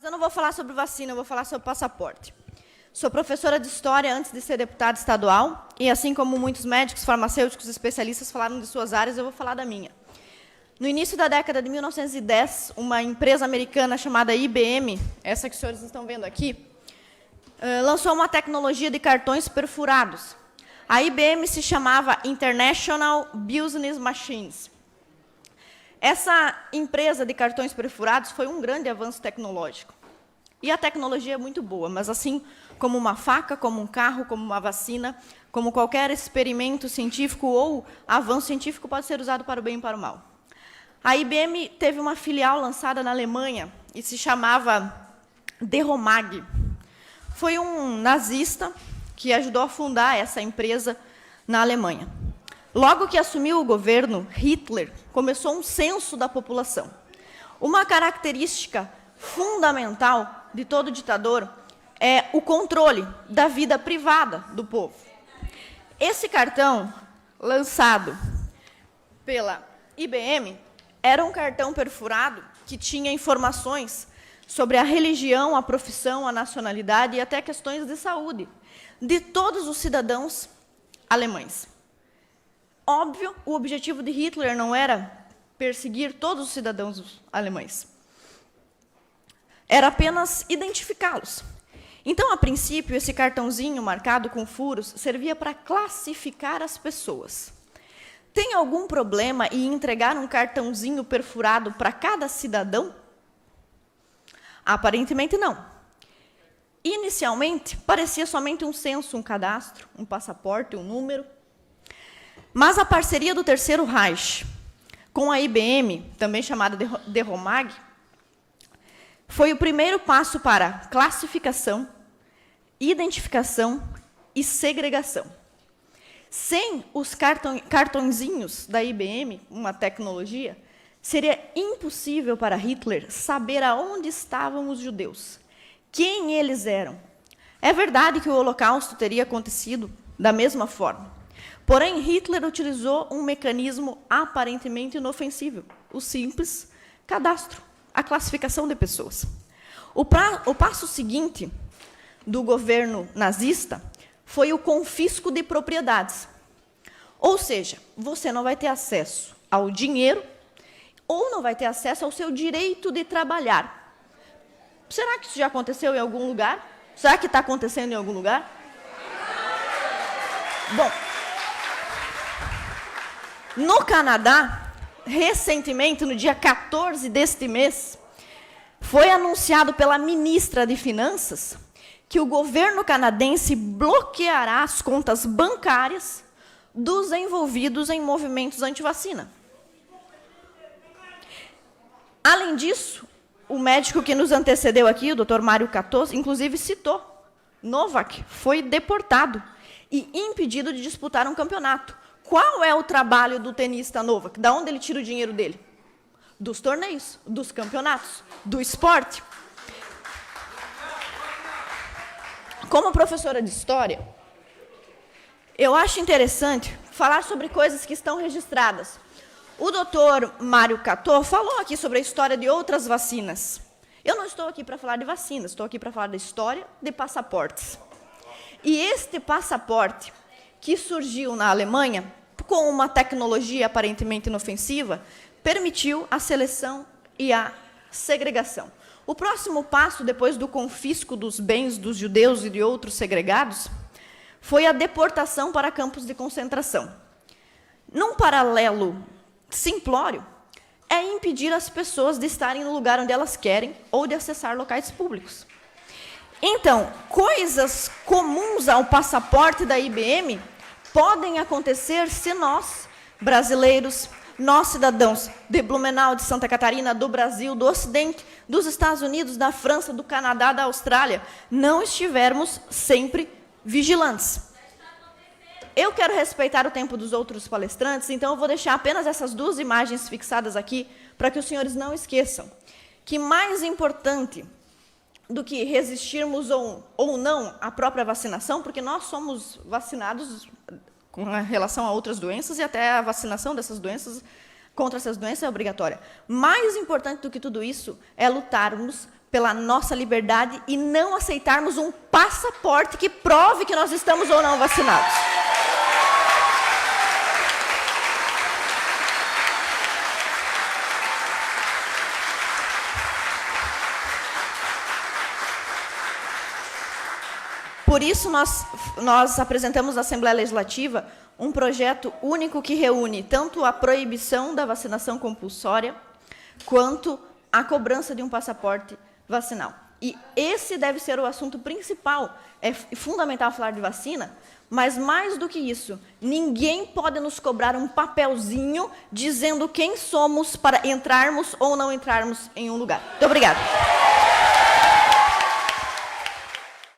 eu não vou falar sobre vacina, eu vou falar sobre passaporte. Sou professora de História antes de ser deputada estadual, e assim como muitos médicos, farmacêuticos, especialistas falaram de suas áreas, eu vou falar da minha. No início da década de 1910, uma empresa americana chamada IBM, essa que os senhores estão vendo aqui, lançou uma tecnologia de cartões perfurados. A IBM se chamava International Business Machines. Essa empresa de cartões perfurados foi um grande avanço tecnológico. E a tecnologia é muito boa, mas assim como uma faca, como um carro, como uma vacina, como qualquer experimento científico ou avanço científico pode ser usado para o bem e para o mal. A IBM teve uma filial lançada na Alemanha e se chamava Deromag. Foi um nazista que ajudou a fundar essa empresa na Alemanha. Logo que assumiu o governo, Hitler começou um censo da população. Uma característica fundamental de todo ditador é o controle da vida privada do povo. Esse cartão, lançado pela IBM, era um cartão perfurado que tinha informações sobre a religião, a profissão, a nacionalidade e até questões de saúde de todos os cidadãos alemães. Óbvio, o objetivo de Hitler não era perseguir todos os cidadãos alemães. Era apenas identificá-los. Então, a princípio, esse cartãozinho marcado com furos servia para classificar as pessoas. Tem algum problema em entregar um cartãozinho perfurado para cada cidadão? Aparentemente, não. Inicialmente, parecia somente um censo, um cadastro, um passaporte, um número. Mas a parceria do Terceiro Reich com a IBM, também chamada Deromag, foi o primeiro passo para classificação, identificação e segregação. Sem os cartõezinhos da IBM, uma tecnologia, seria impossível para Hitler saber aonde estavam os judeus, quem eles eram. É verdade que o Holocausto teria acontecido da mesma forma. Porém, Hitler utilizou um mecanismo aparentemente inofensível, o simples cadastro, a classificação de pessoas. O passo seguinte do governo nazista foi o confisco de propriedades. Ou seja, você não vai ter acesso ao dinheiro ou não vai ter acesso ao seu direito de trabalhar. Será que isso já aconteceu em algum lugar? Será que está acontecendo em algum lugar? Bom, no Canadá, recentemente, no dia 14 deste mês, foi anunciado pela ministra de Finanças que o governo canadense bloqueará as contas bancárias dos envolvidos em movimentos anti-vacina. Além disso, o médico que nos antecedeu aqui, o Dr. Mário Catô, inclusive citou, Novak foi deportado e impedido de disputar um campeonato. Qual é o trabalho do tenista Novak? Da onde ele tira o dinheiro dele? Dos torneios, dos campeonatos, do esporte. Como professora de História, eu acho interessante falar sobre coisas que estão registradas. O doutor Mário Catô falou aqui sobre a história de outras vacinas. Eu não estou aqui para falar de vacinas, estou aqui para falar da história de passaportes. E este passaporte, que surgiu na Alemanha, com uma tecnologia aparentemente inofensiva, permitiu a seleção e a segregação. O próximo passo, depois do confisco dos bens dos judeus e de outros segregados, foi a deportação para campos de concentração. Num paralelo simplório, é impedir as pessoas de estarem no lugar onde elas querem ou de acessar locais públicos. Então, coisas comuns ao passaporte da IBM podem acontecer se nós, brasileiros, nós, cidadãos de Blumenau, de Santa Catarina, do Brasil, do Ocidente, dos Estados Unidos, da França, do Canadá, da Austrália, não estivermos sempre vigilantes. Eu quero respeitar o tempo dos outros palestrantes, então eu vou deixar apenas essas duas imagens fixadas aqui, para que os senhores não esqueçam que mais importante do que resistirmos ou não à própria vacinação, porque nós somos vacinados com relação a outras doenças e até a vacinação dessas doenças, contra essas doenças é obrigatória. Mais importante do que tudo isso é lutarmos pela nossa liberdade e não aceitarmos um passaporte que prove que nós estamos ou não vacinados. Por isso, nós apresentamos na Assembleia Legislativa um projeto único que reúne tanto a proibição da vacinação compulsória, quanto a cobrança de um passaporte vacinal. E esse deve ser o assunto principal. É fundamental falar de vacina, mas mais do que isso, ninguém pode nos cobrar um papelzinho dizendo quem somos para entrarmos ou não entrarmos em um lugar. Muito obrigada.